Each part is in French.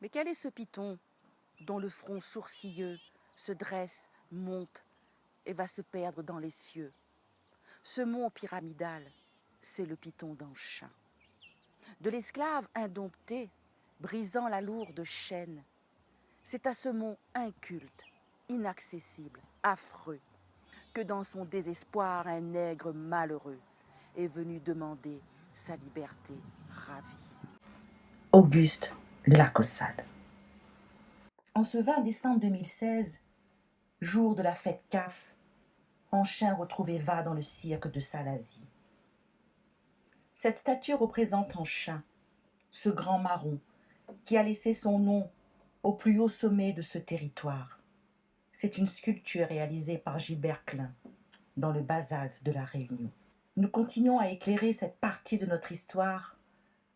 Mais quel est ce python dont le front sourcilleux se dresse, monte et va se perdre dans les cieux? Ce mont pyramidal, c'est le python d'Anchin. De l'esclave indompté, brisant la lourde chaîne, c'est à ce mont inculte, inaccessible, affreux, que dans son désespoir un nègre malheureux est venu demander sa liberté ravie. Auguste de la Caussade. En ce 20 décembre 2016, jour de la fête CAF, Anchin retrouve Eva dans le cirque de Salazie. Cette statue représente Anchin, ce grand marron qui a laissé son nom au plus haut sommet de ce territoire. C'est une sculpture réalisée par Gilbert Klein dans le basalte de la Réunion. Nous continuons à éclairer cette partie de notre histoire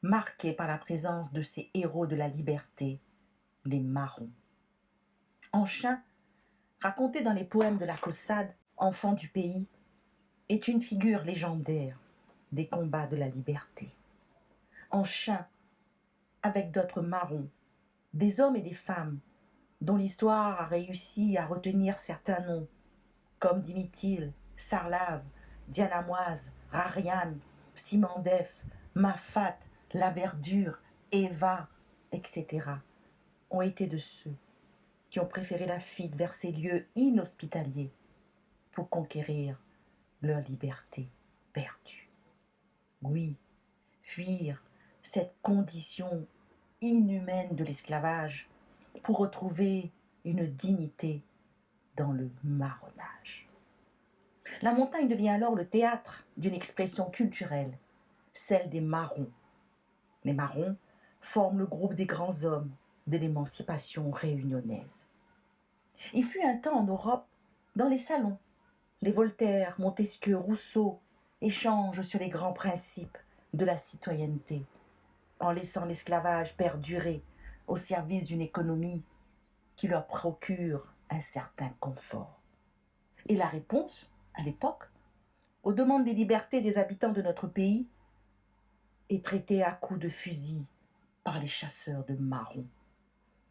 marquée par la présence de ces héros de la liberté, les marrons. Anchin, raconté dans les poèmes de la Caussade, enfant du pays, est une figure légendaire des combats de la liberté. Anchin, avec d'autres marrons, des hommes et des femmes dont l'histoire a réussi à retenir certains noms, comme Dimitil, Sarlave, Dianamoise, Rariane, Simandef, Mafat, La Verdure, Eva, etc., ont été de ceux qui ont préféré la fuite vers ces lieux inhospitaliers pour conquérir leur liberté perdue. Oui, fuir cette condition inhumaine de l'esclavage pour retrouver une dignité dans le marronnage. La montagne devient alors le théâtre d'une expression culturelle, celle des marrons. Les marrons forment le groupe des grands hommes de l'émancipation réunionnaise. Il fut un temps en Europe, dans les salons, les Voltaire, Montesquieu, Rousseau échangent sur les grands principes de la citoyenneté, en laissant l'esclavage perdurer au service d'une économie qui leur procure un certain confort. Et la réponse, à l'époque, aux demandes des libertés des habitants de notre pays, est traitée à coups de fusil par les chasseurs de marrons.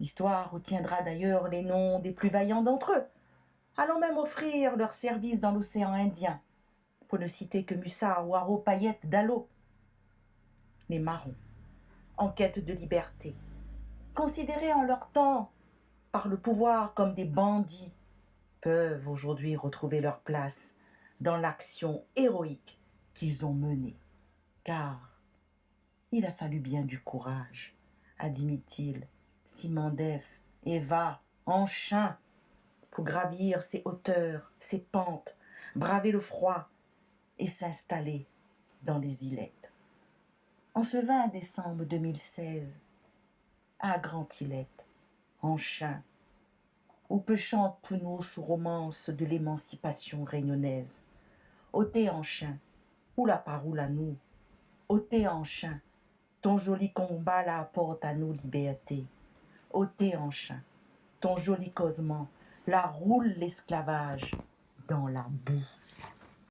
L'histoire retiendra d'ailleurs les noms des plus vaillants d'entre eux, allant même offrir leurs services dans l'océan Indien, pour ne citer que Musa, Waro, Payette, Dallot. Les marrons, en quête de liberté, considérés en leur temps par le pouvoir comme des bandits, peuvent aujourd'hui retrouver leur place dans l'action héroïque qu'ils ont menée. Car il a fallu bien du courage à Dimitil, Simandef, Eva, Anchin, pour gravir ces hauteurs, ces pentes, braver le froid et s'installer dans les îlettes. En ce 20 décembre 2016, à Grand-Îlette, Anchin, où peu chante Pounous sous romance de l'émancipation réunionnaise. Ôtez Anchin, où la paroule à nous, ôtez Anchin, ton joli combat la apporte à nous liberté. Ôtez Anchin, ton joli causement la roule l'esclavage dans la boue.